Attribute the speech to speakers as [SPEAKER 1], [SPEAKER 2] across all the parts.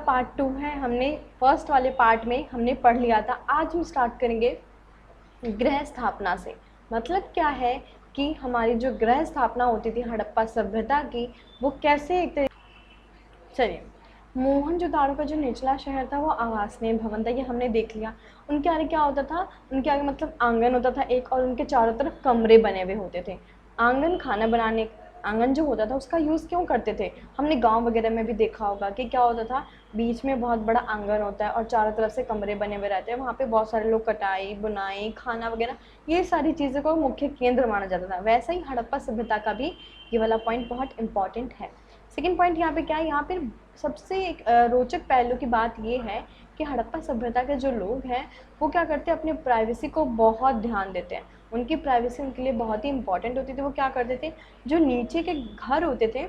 [SPEAKER 1] Part 2 है। हमने first वाले पार्ट में हमने पढ़ लिया था। आज हम स्टार्ट करेंगे गृह स्थापना से। मतलब क्या है कि हमारी जो गृह स्थापना होती थी हड़प्पा सभ्यता की, वो कैसे एक चलिए, मोहनजोदाड़ो का जो निचला शहर था वो आवासनीय भवन था, ये हमने देख लिया। उनके आगे क्या होता था, उनके आगे मतलब आंगन होता था एक, और उनके चारों तरफ कमरे बने हुए होते थे। आंगन खाना बनाने, आंगन जो होता था उसका यूज़ क्यों करते थे, हमने गांव वगैरह में भी देखा होगा कि क्या होता था, बीच में बहुत बड़ा आंगन होता है और चारों तरफ से कमरे बने हुए रहते हैं। वहाँ पे बहुत सारे लोग कटाई बुनाई खाना वगैरह ये सारी चीज़ों को मुख्य केंद्र माना जाता था। वैसा ही हड़प्पा सभ्यता का भी ये वाला पॉइंट बहुत इंपॉर्टेंट है। सेकेंड पॉइंट यहाँ पे क्या है, यहाँ पे सबसे एक रोचक पहलू की बात ये है कि हड़प्पा सभ्यता के जो लोग हैं वो क्या करते हैं, अपनी प्राइवेसी को बहुत ध्यान देते हैं। उनकी प्राइवेसी उनके लिए बहुत ही इंपॉर्टेंट होती थी। वो क्या करते थे, जो नीचे के घर होते थे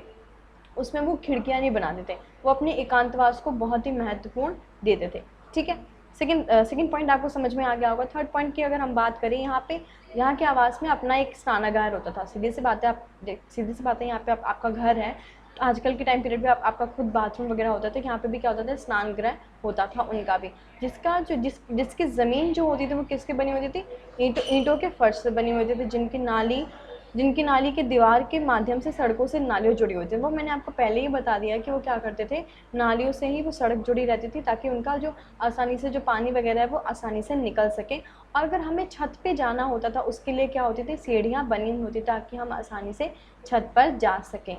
[SPEAKER 1] उसमें वो खिड़कियाँ नहीं बनाते थे, वो अपने एकांतवास को बहुत ही महत्वपूर्ण देते थे। ठीक है, सेकंड पॉइंट आपको समझ में आ गया होगा। थर्ड पॉइंट की अगर हम बात करें, यहाँ के आवास में अपना एक स्नानागार होता था। सीधी सी बात है, यहाँ पे आपका घर है तो आजकल के टाइम पीरियड में आपका खुद बाथरूम वगैरह होता था, यहाँ पे भी क्या होता था, स्नान गृह होता था उनका भी, जिसकी ज़मीन जो होती थी वो किसकी बनी होती थी, ईंटों के फर्श से बनी होती थी, जिनकी नाली के दीवार के माध्यम से सड़कों से नालियों जुड़ी होती थी। वो मैंने आपको पहले ही बता दिया कि वो क्या करते थे, नालियों से ही वो सड़क जुड़ी रहती थी ताकि उनका जो आसानी से जो पानी वगैरह है वो आसानी से निकल सके। और अगर हमें छत पे जाना होता था उसके लिए क्या होती थी, सीढ़ियाँ बनी होती ताकि हम आसानी से छत पर जा सकें।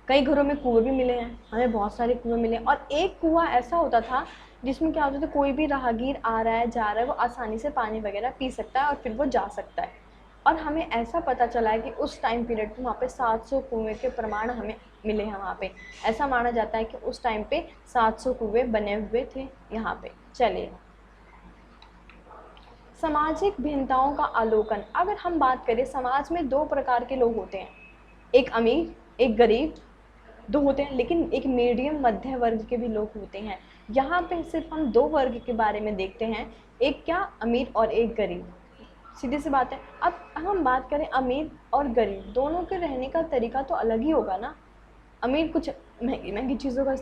[SPEAKER 1] कई घरों में कुएं भी मिले हैं, हमें बहुत सारे कुएं मिले। और एक कुआं ऐसा होता था जिसमें क्या होता था, कोई भी राहगीर आ रहा है जा रहा है वो आसानी से पानी वगैरह पी सकता है और फिर वो जा सकता है। और हमें ऐसा पता चला है कि उस टाइम पीरियड में वहाँ पे 700 कुएं के प्रमाण हमें मिले हैं। वहाँ पे ऐसा माना जाता है कि उस टाइम पे 700 कुएं बने हुए थे यहाँ पे। चलिए, सामाजिक भिन्नताओं का अवलोकन। अगर हम बात करें, समाज में दो प्रकार के लोग होते हैं, एक अमीर एक गरीब, दो होते हैं, लेकिन एक मीडियम मध्य वर्ग के भी लोग होते हैं। यहाँ पे सिर्फ हम दो वर्ग के बारे में देखते हैं, एक क्या, अमीर और एक गरीब। सीधी सी बात है। अब हम बात करें अमीर और गरीब, दोनों के रहने का तरीका तो अलग ही होगा ना। अमीर कुछ महंगी महंगी चीज़ों का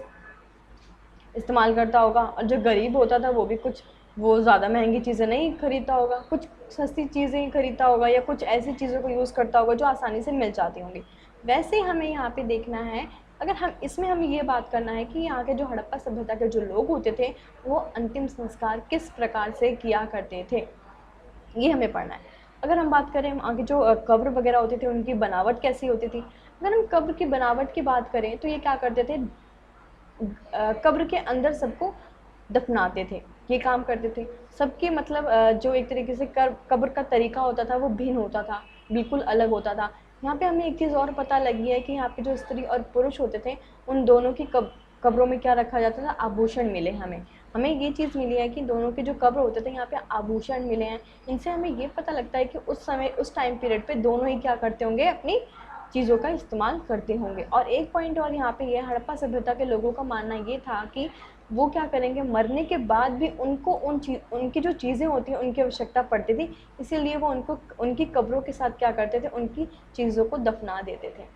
[SPEAKER 1] इस्तेमाल करता होगा और जो गरीब होता था वो ज़्यादा महंगी चीज़ें नहीं खरीदता होगा, कुछ सस्ती चीज़ें ही खरीदता होगा या कुछ ऐसी चीज़ों को यूज़ करता होगा जो आसानी से मिल जाती होंगी। वैसे ही हमें यहाँ पे देखना है, अगर हमें ये बात करना है कि यहाँ के जो हड़प्पा सभ्यता के जो लोग होते थे वो अंतिम संस्कार किस प्रकार से किया करते थे, ये हमें पढ़ना है। अगर हम बात करें आगे जो कब्र वगैरह होते थे उनकी बनावट कैसी होती थी। अगर हम कब्र की बनावट की बात करें तो ये क्या करते थे, कब्र के अंदर सबको दफनाते थे, ये काम करते थे। सबके मतलब जो एक तरीके से कब्र का तरीका होता था वो भिन्न होता था, बिल्कुल अलग होता था। यहाँ पे हमें एक चीज़ और पता लगी है कि यहाँ पे जो स्त्री और पुरुष होते थे उन दोनों की कब्रों में क्या रखा जाता था, आभूषण मिले। हमें ये चीज़ मिली है कि दोनों के जो कब्र होते थे यहाँ पे आभूषण मिले हैं। इनसे हमें ये पता लगता है कि उस समय उस टाइम पीरियड पे दोनों ही क्या करते होंगे, अपनी चीज़ों का इस्तेमाल करते होंगे। और एक पॉइंट और यहाँ पे ये, हड़प्पा सभ्यता के लोगों का मानना ये था कि वो क्या करेंगे, मरने के बाद भी उनको उनकी जो चीज़ें होती हैं उनकी आवश्यकता पड़ती थी, इसीलिए वो उनको उनकी कब्रों के साथ क्या करते थे, उनकी चीज़ों को दफना देते थे।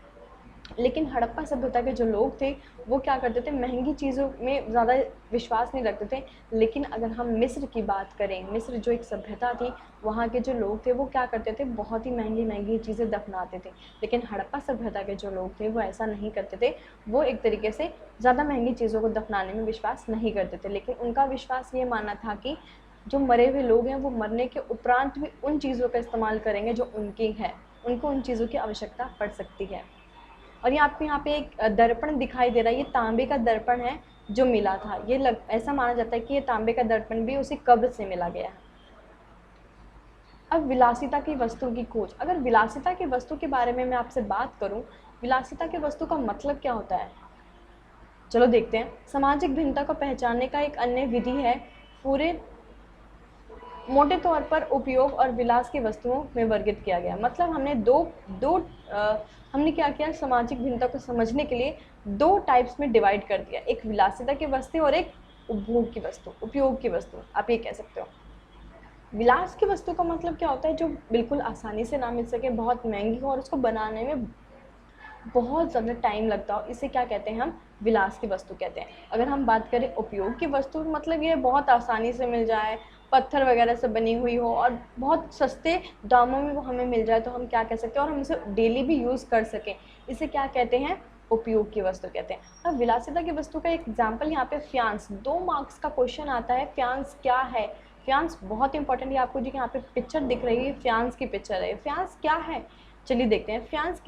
[SPEAKER 1] लेकिन हड़प्पा सभ्यता के जो लोग थे वो क्या करते थे, महंगी चीज़ों में ज़्यादा विश्वास नहीं रखते थे। लेकिन अगर हम मिस्र की बात करें, मिस्र जो एक सभ्यता थी, वहाँ के जो लोग थे वो क्या करते थे, बहुत ही महंगी महंगी चीज़ें दफनाते थे। लेकिन हड़प्पा सभ्यता के जो लोग थे वो ऐसा नहीं करते थे, वो एक तरीके से ज़्यादा महंगी चीज़ों को दफनाने में विश्वास नहीं करते थे। लेकिन उनका विश्वास ये मानना था कि जो मरे हुए लोग हैं वो मरने के उपरांत भी उन चीज़ों का इस्तेमाल करेंगे जो उनकी है, उनको उन चीज़ों की आवश्यकता पड़ सकती है। और ये आपको यहाँ पे एक दर्पण दिखाई दे रहा है, ये तांबे का दर्पण है जो मिला था। ऐसा माना जाता है कि ये तांबे का दर्पण भी उसी कब्र से मिला गया है। अब विलासिता की वस्तु की खोज। अगर विलासिता की वस्तु के बारे में मैं आपसे बात करूं, विलासिता की वस्तु का मतलब क्या होता है, चलो देखते हैं। सामाजिक भिन्नता को पहचानने का एक अन्य विधि है, पूरे मोटे तौर पर उपयोग और विलास की वस्तुओं में वर्गित किया गया। मतलब हमने हमने क्या किया, सामाजिक भिन्नता को समझने के लिए दो टाइप्स में डिवाइड कर दिया, एक विलासिता की वस्तु और एक उपभोग की वस्तु, उपयोग की वस्तु, आप ये कह सकते हो। विलास की वस्तु का मतलब क्या होता है, जो बिल्कुल आसानी से ना मिल सके, बहुत महंगी हो और उसको बनाने में बहुत ज़्यादा टाइम लगता हो, इसे क्या कहते हैं हम, विलास की वस्तु कहते हैं। अगर हम बात करें उपयोग की वस्तु, मतलब ये बहुत आसानी से मिल जाए, पत्थर वगैरह से बनी हुई हो और बहुत सस्ते दामों में वो हमें मिल जाए, तो हम क्या कह सकते हैं, और हम इसे डेली भी यूज़ कर सकें, इसे क्या कहते हैं, उपयोग की वस्तु कहते हैं। अब विलासिता की वस्तु का एक एग्जाम्पल यहाँ पे फ्यांस, 2 मार्क्स का क्वेश्चन आता है, फ्यांस क्या है। फ्यांस बहुत इंपॉर्टेंट है आपको, जो यहाँ पे पिक्चर दिख रही है फ्यांस की पिक्चर है। फ्यांस क्या है, चलिए देखते हैं। फ्यांस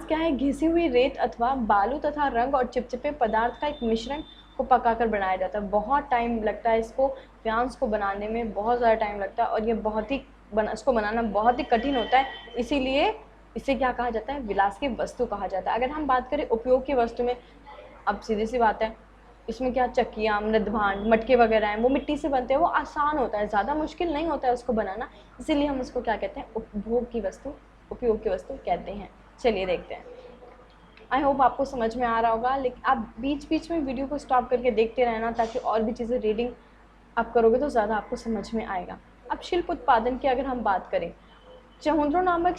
[SPEAKER 1] क्या है, घिसी हुई रेत अथवा बालू तथा रंग और चिपचिपे पदार्थ का एक मिश्रण को पकाकर बनाया जाता है। बहुत टाइम लगता है इसको, फ्यांस को बनाने में बहुत ज़्यादा टाइम लगता है, और ये बहुत ही इसको बनाना बहुत ही कठिन होता है, इसीलिए इसे क्या कहा जाता है, विलास की वस्तु कहा जाता है। अगर हम बात करें उपयोग की वस्तु में, अब सीधी सी बात है, इसमें क्या, चक्कियाँ, मृदभांड, मटके वगैरह हैं, वो मिट्टी से बनते हैं, वो आसान होता है, ज़्यादा मुश्किल नहीं होता है उसको बनाना, इसीलिए हम उसको क्या कहते हैं, उपभोग की वस्तु, उपयोग की वस्तु कहते हैं। चलिए देखते हैं। आई होप आपको समझ में आ रहा होगा, लेकिन आप बीच बीच में वीडियो को स्टॉप करके देखते रहना, ताकि और भी चीज़ें रीडिंग आप करोगे तो ज़्यादा आपको समझ में आएगा। अब शिल्प उत्पादन की अगर हम बात करें, चहुंद्रो नामक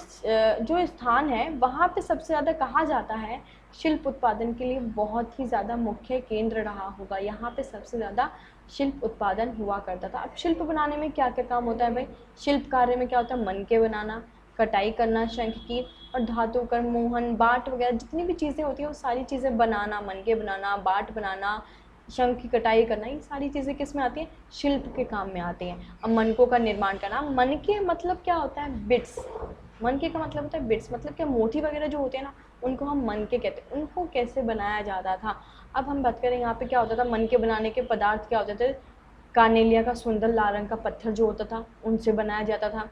[SPEAKER 1] जो स्थान है, वहाँ पे सबसे ज़्यादा कहा जाता है शिल्प उत्पादन के लिए बहुत ही ज़्यादा मुख्य केंद्र रहा होगा। यहाँ पे सबसे ज़्यादा शिल्प उत्पादन हुआ करता था। अब शिल्प बनाने में क्या क्या काम होता है भाई, शिल्प कार्य में क्या होता है, मनके बनाना, कटाई करना, शंख की और धातु कर, मोहन, बाट वगैरह जितनी भी चीज़ें होती हैं वो सारी चीज़ें बनाना, मनके बनाना, बाट बनाना, शंख की कटाई करना, ये सारी चीज़ें किस में आती हैं, शिल्प के काम में आती हैं। अब मनकों का निर्माण करना, मनके मतलब क्या होता है, बिट्स, मनके का मतलब होता है बिट्स, मतलब क्या, मोती वगैरह जो होते हैं ना, उनको हम मनके कहते हैं। उनको कैसे बनाया जाता था, अब हम बात करें यहाँ पे क्या होता था, मनके बनाने के पदार्थ क्या होते थे, कार्नेलिया का सुंदर लाल रंग का पत्थर जो होता था उनसे बनाया जाता था,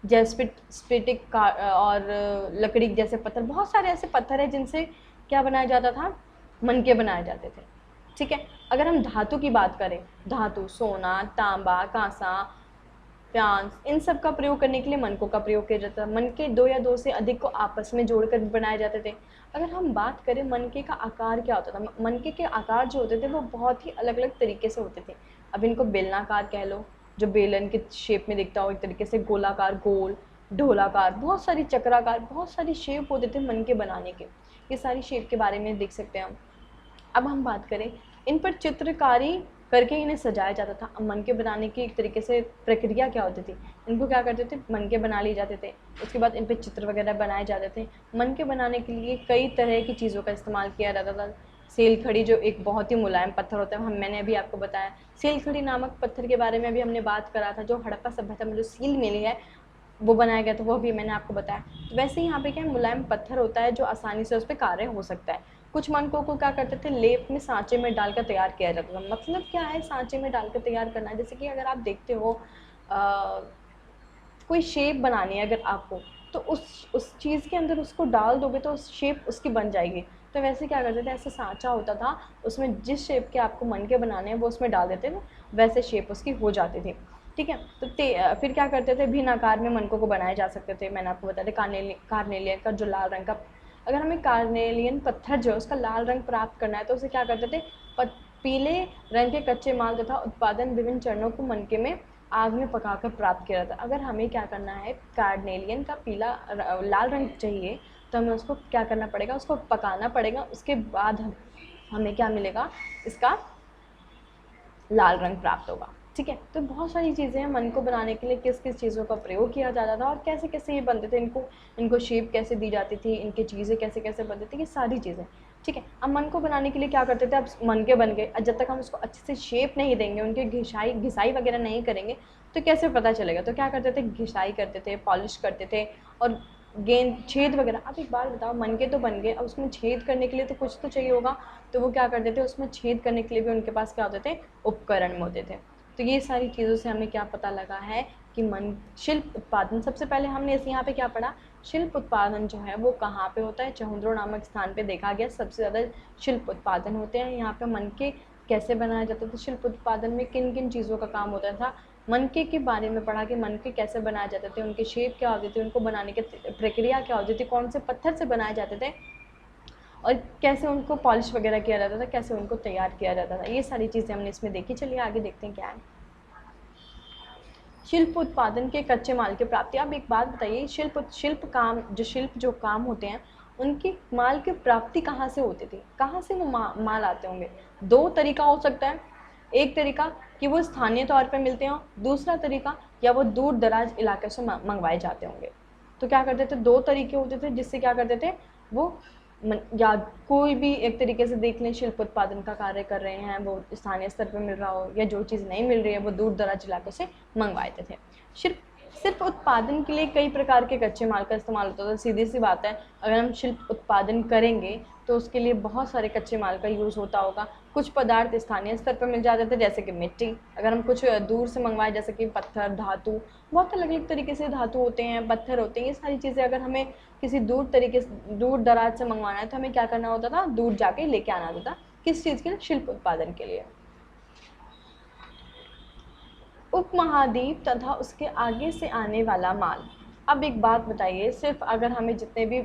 [SPEAKER 1] स्फटिक और लकड़ी जैसे पत्थर, बहुत सारे ऐसे पत्थर है जिनसे क्या बनाया जाता था, मनके बनाए जाते थे। ठीक है। अगर हम धातु की बात करें, धातु सोना, तांबा, कांसा, फ्यांस, इन सब का प्रयोग करने के लिए मनकों का प्रयोग किया जाता है। मनके 2 या 2 से अधिक को आपस में जोड़कर बनाए जाते थे। अगर हम बात करें मनके का आकार क्या होता था, मनके के आकार जो होते थे वो बहुत ही अलग अलग तरीके से होते थे। अब इनको बेलनाकार कह लो, जो बेलन के शेप में दिखता हो, एक तरीके से गोलाकार, गोल, ढोलाकार, बहुत सारी चक्राकार, बहुत सारी शेप होते थे मनके बनाने के। ये सारी शेप के बारे में देख सकते हैं हम। अब हम बात करें, इन पर चित्रकारी करके इन्हें सजाया जाता था। अब मनके बनाने की एक तरीके से प्रक्रिया क्या होती थी, इनको क्या करते थे, मनके बना लिए जाते थे, उसके बाद इन पर चित्र वगैरह बनाए जाते थे। मनके बनाने के लिए कई तरह की चीज़ों का इस्तेमाल किया जाता था। सेल खड़ी जो एक बहुत ही मुलायम पत्थर होता है, मैंने अभी आपको बताया सेल खड़ी नामक पत्थर के बारे में अभी हमने बात करा था, जो हड़प्पा सभ्यता में जो सील मिली है वो बनाया गया था, वो भी मैंने आपको बताया। तो वैसे ही यहाँ पे क्या है, मुलायम पत्थर होता है जो आसानी से उस पर कार्य हो सकता है। कुछ मनकों को क्या करते थे, लेप में सांचे में डालकर तैयार किया जाता था। मतलब क्या है, सांचे में डालकर तैयार करना, जैसे कि अगर आप देखते हो कोई शेप बनानी है अगर आपको, तो उस चीज़ के अंदर उसको डाल दोगे तो उस शेप उसकी बन जाएगी। तो वैसे क्या करते थे, ऐसे सांचा होता था, उसमें जिस शेप के आपको मन के बनाने हैं वो उसमें डाल देते थे, वैसे शेप उसकी हो जाती थी। ठीक है। तो फिर क्या करते थे, भिन्न आकार में मनकों को बनाए जा सकते थे। मैंने आपको बताया था कार्नेलियन का जो लाल रंग का, अगर हमें कार्नेलियन पत्थर जो है उसका लाल रंग प्राप्त करना है तो उसे क्या करते थे, पीले रंग के कच्चे माल तथा उत्पादन विभिन्न चरणों को मनके में आग में पकाकर प्राप्त किया जाता है। अगर हमें क्या करना है, कार्नेलियन का लाल रंग चाहिए तो हमें उसको क्या करना पड़ेगा, उसको पकाना पड़ेगा, उसके बाद हमें क्या मिलेगा, इसका लाल रंग प्राप्त होगा। ठीक है। तो बहुत सारी चीज़ें हैं, मन को बनाने के लिए किस किस चीज़ों का प्रयोग किया जाता था और कैसे कैसे ये बनते थे, इनको शेप कैसे दी जाती थी, इनकी चीज़ें कैसे कैसे बनती थी, ये सारी चीज़ें। ठीक है। अब मन को बनाने के लिए क्या करते थे, अब मन के बन गए, जब तक हम उसको अच्छे से शेप नहीं देंगे, उनकी घिसाई वगैरह नहीं करेंगे तो कैसे पता चलेगा। तो क्या करते थे, घिसाई करते थे, पॉलिश करते थे और गेंद छेद वगैरह। अब एक बार बताओ, मन के तो बन गए, अब उसमें छेद करने के लिए तो कुछ तो चाहिए होगा, तो वो क्या करते थे, उसमें छेद करने के लिए भी उनके पास क्या होते थे, उपकरण होते थे। तो ये सारी चीज़ों से हमें क्या पता लगा है कि शिल्प उत्पादन, सबसे पहले हमने इस यहाँ पे क्या पढ़ा, शिल्प उत्पादन जो है वो कहाँ पे होता है, चहुंद्रो नामक स्थान पे देखा गया सबसे ज़्यादा शिल्प उत्पादन होते हैं। यहाँ पे मनके कैसे बनाया जाता था, शिल्प उत्पादन में किन किन चीज़ों का काम होता था, मनके के बारे में पढ़ा कि मनके कैसे बनाए जाते थे, उनके शेप क्या होती थी, उनको बनाने की प्रक्रिया क्या होती थी, कौन से पत्थर से बनाए जाते थे और कैसे उनको पॉलिश वगैरह किया जाता था, कैसे उनको तैयार किया जाता था। ये सारी चीज़ें हमने इसमें देखी। चलिए आगे देखते हैं क्या है। शिल्प उत्पादन के कच्चे माल की प्राप्ति। अब एक बात बताइए, शिल्प जो काम होते हैं उनकी माल की प्राप्ति कहाँ से होती थी, कहाँ से वो माल आते होंगे? दो तरीका हो सकता है, एक तरीका कि वो स्थानीय तौर पे मिलते हों, दूसरा तरीका या वो दूर दराज इलाके से मंगवाए जाते होंगे। तो क्या करते थे, दो तरीके होते थे जिससे क्या करते थे वो या कोई भी एक तरीके से देख लें, शिल्प उत्पादन का कार्य कर रहे हैं, वो स्थानीय स्तर पर मिल रहा हो या जो चीज़ नहीं मिल रही है वो दूर दराज इलाकों से मंगवाए थे। सिर्फ उत्पादन के लिए कई प्रकार के कच्चे माल का इस्तेमाल होता था। सीधी सी बात है, अगर हम शिल्प उत्पादन करेंगे तो उसके लिए बहुत सारे कच्चे माल का यूज़ होता होगा। कुछ पदार्थ स्थानीय स्तर पर मिल जाते थे जैसे कि मिट्टी, अगर हम कुछ दूर से मंगवाए जैसे कि पत्थर, धातु, बहुत अलग अलग तरीके से धातु होते हैं, पत्थर होते हैं, ये सारी चीज़ें अगर हमें किसी दूर दराज से मंगवाना है तो हमें क्या करना होता था, दूर जाके लेके आना होता था। किस चीज़ के लिए? शिल्प उत्पादन के लिए। उपमहाद्वीप तथा उसके आगे से आने वाला माल। अब एक बात बताइए, सिर्फ अगर हमें जितने भी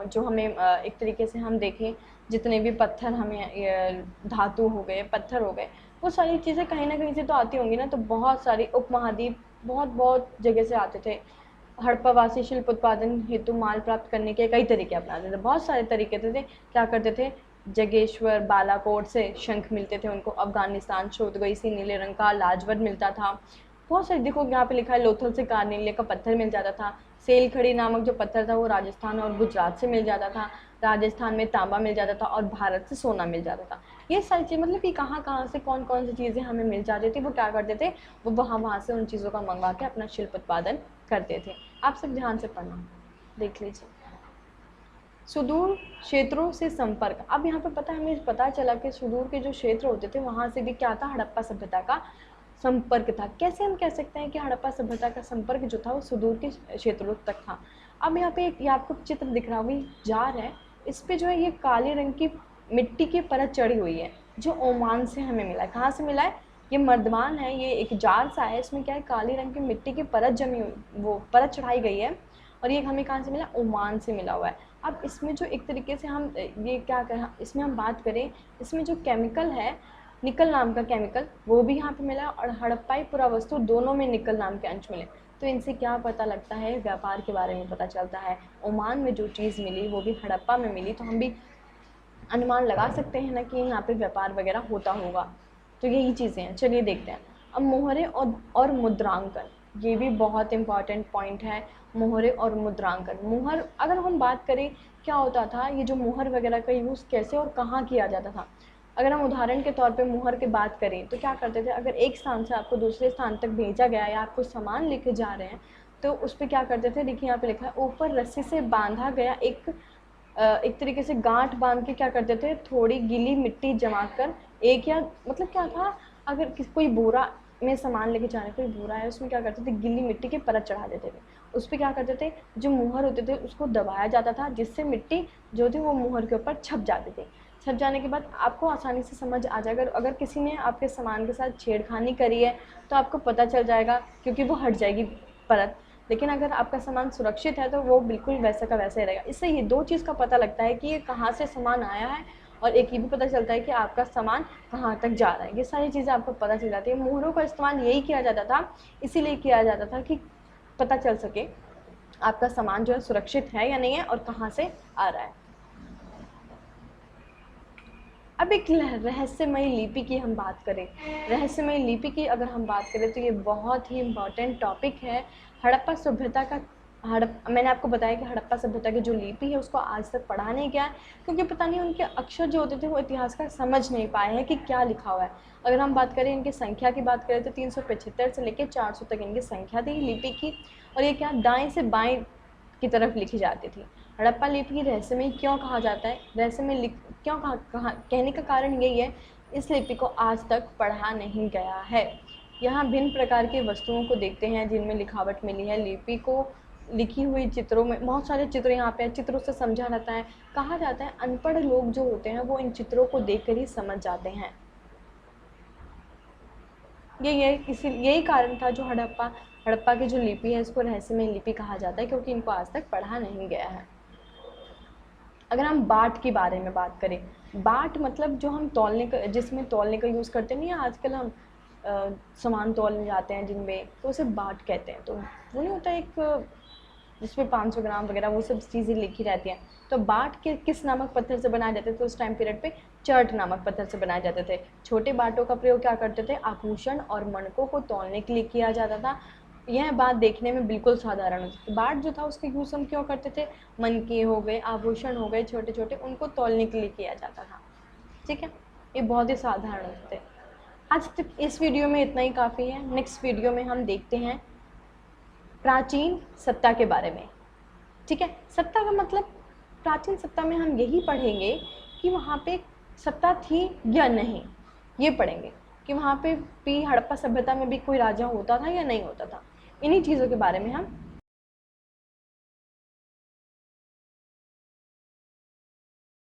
[SPEAKER 1] जो हमें एक तरीके से हम देखें, जितने भी पत्थर हमें धातु हो गए, पत्थर हो गए, वो सारी चीज़ें कहीं ना कहीं से तो आती होंगी ना। तो बहुत सारी उपमहाद्वीप बहुत जगह से आते थे। हड़प्पावासी शिल्प उत्पादन हेतु माल प्राप्त करने के कई तरीके अपनाते थे, बहुत सारे तरीके थे। क्या करते थे, जगेश्वर, बालाकोट से शंख मिलते थे उनको, अफगानिस्तान शोधगई से नीले रंग का लाजवद मिलता था। बहुत सारे, देखो यहाँ पे लिखा है लोथल से कार्नेलिया का पत्थर मिल जाता था। सेल खड़ी नामक जो पत्थर था वो राजस्थान और गुजरात से मिल जाता था। राजस्थान में तांबा मिल जाता था और भारत से सोना मिल जाता था। ये सारी चीज़, मतलब कि कहाँ से कौन सी चीज़ें हमें मिल जाती थी, वो क्या करते थे, वो वहाँ से उन चीज़ों का मंगवा के अपना शिल्प उत्पादन करते थे। आप सब ध्यान से पढ़ना, देख लीजिए। सुदूर क्षेत्रों से संपर्क। अब यहाँ पे हमें पता चला कि सुदूर के जो क्षेत्र होते थे वहाँ से भी क्या था, हड़प्पा सभ्यता का संपर्क था। कैसे हम कह सकते हैं कि हड़प्पा सभ्यता का संपर्क जो था वो सुदूर के क्षेत्रों तक था? अब यहाँ पे ये आपको चित्र दिख रहा होगा, जार है, इस पे जो है ये काले रंग की मिट्टी की परत चढ़ी हुई है जो ओमान से हमें मिला है। कहाँ से मिला है? ये मर्दवान है, ये एक जार सा है, इसमें क्या है, काले रंग की मिट्टी की परत जमी हुई, वो परत चढ़ाई गई है, और ये हमें कहाँ से मिला? ओमान से मिला हुआ है। अब इसमें जो एक तरीके से हम ये क्या करें, इसमें हम बात करें, इसमें जो केमिकल है, निकल नाम का केमिकल, वो भी यहाँ पे मिला, और हड़प्पाई पुरावस्तु दोनों में निकल नाम के अंश मिले। तो इनसे क्या पता लगता है? व्यापार के बारे में पता चलता है। ओमान में जो चीज़ मिली वो भी हड़प्पा में मिली, तो हम भी अनुमान लगा सकते हैं ना कि यहाँ पे व्यापार वगैरह होता होगा। तो यही चीज़ें हैं, चलिए देखते हैं। अब मोहरे और मुद्रांकन, ये भी बहुत इंपॉर्टेंट पॉइंट है। मोहरे और मुद्रांकन। मोहर, अगर हम बात करें क्या होता था, ये जो मोहर वगैरह का यूज़ कैसे और कहाँ किया जाता था। अगर हम उदाहरण के तौर पे मोहर की बात करें तो क्या करते थे, अगर एक स्थान से आपको दूसरे स्थान तक भेजा गया या आपको सामान लेके जा रहे हैं तो उस पर क्या करते थे, देखिए यहाँ पे लिखा है, ऊपर रस्सी से बांधा गया एक तरीके से गांठ बांध के क्या करते थे, थोड़ी गीली मिट्टी जमा कर, एक या मतलब क्या था, अगर कोई बोरा में सामान लेके जाने, कोई बोरा है उसमें क्या करते थे, गीली मिट्टी की परत चढ़ा देते थे। उस पर क्या करते थे, जो मुहर होते थे उसको दबाया जाता था जिससे मिट्टी जो थी वो मुहर के ऊपर छप जाती थी। छप जाने के बाद आपको आसानी से समझ आ जाएगा, अगर किसी ने आपके सामान के साथ छेड़खानी करी है तो आपको पता चल जाएगा क्योंकि वो हट जाएगी परत। लेकिन अगर आपका सामान सुरक्षित है तो वो बिल्कुल वैसा का वैसा ही रहेगा। इससे ये दो चीज़ का पता लगता है कि ये कहाँ से सामान आया है, और एक ये भी पता चलता है कि आपका सामान कहाँ तक जा रहा है। ये सारी चीज़ें आपको पता चल जाती है। मोहरों का इस्तेमाल यही किया जाता था, इसीलिए किया जाता था कि पता चल सके आपका सामान जो है सुरक्षित है या नहीं है और कहाँ से आ रहा है। अब एक रहस्यमयी लिपि की हम बात करें, रहस्यमयी लिपि की अगर हम बात करें तो ये बहुत ही इम्पॉर्टेंट टॉपिक है। हड़प्पा सभ्यता का मैंने आपको बताया कि हड़प्पा सभ्यता की जो लिपि है उसको आज तक पढ़ा नहीं गया है, क्योंकि पता नहीं उनके अक्षर जो होते थे वो इतिहासकार समझ नहीं पाए हैं कि क्या लिखा हुआ है। अगर हम बात करें इनकी संख्या की बात करें तो 375 से लेकर 400 तक इनकी संख्या थी लिपि की, और ये क्या दाएं से बाएं की तरफ लिखी जाती थी। हड़प्पा लिपि रहस्यमयी क्यों कहा जाता है, रहस्यमयी क्यों कहा कहने का कारण यही है, इस लिपि को आज तक पढ़ा नहीं गया है। यहाँ भिन्न प्रकार की वस्तुओं को देखते हैं जिनमें लिखावट मिली है। लिपि को लिखी हुई चित्रों में बहुत सारे चित्र यहाँ पे चित्रों से समझा जाता है। कहा जाता है अनपढ़ लोग जो होते हैं वो इन चित्रों को देखकर ही समझ जाते हैं। यही कारण था जो हड़प्पा की जो लिपि है इसको रहस्यमयी लिपि कहा जाता है, क्योंकि इनको आज तक पढ़ा नहीं गया है। अगर हम बाट के बारे में बात करें, बाट मतलब जो हम तौलने का, जिसमें तौलने का यूज़ करते नहीं है आजकल हम सामान तोलने जाते हैं जिनमें, तो उसे बाट कहते हैं। तो वो नहीं होता एक जिसमें 500 ग्राम वगैरह वो सब चीज़ें लिखी रहती हैं। तो बाट के किस नामक पत्थर से बनाए जाते थे उस टाइम पीरियड पे? चर्ट नामक पत्थर से बनाए जाते थे। छोटे बाटों का प्रयोग क्या करते थे? आभूषण और मणकों को तौलने के लिए किया जाता था। यह बात देखने में बिल्कुल साधारण होती थी। बाट जो था उसके यूज़ हम क्यों करते थे? मनके हो गए, आभूषण हो गए छोटे छोटे, उनको तौलने के लिए किया जाता था। ठीक है, ये बहुत ही साधारण होते थे। आज तक इस वीडियो में इतना ही काफ़ी है। नेक्स्ट वीडियो में हम देखते हैं प्राचीन सत्ता के बारे में। ठीक है, सत्ता का मतलब, प्राचीन सत्ता में हम यही पढ़ेंगे कि वहाँ पे सत्ता थी या नहीं, ये पढ़ेंगे कि वहाँ पे भी हड़प्पा सभ्यता में भी कोई राजा होता था या नहीं होता था। इन्हीं चीज़ों के बारे में हम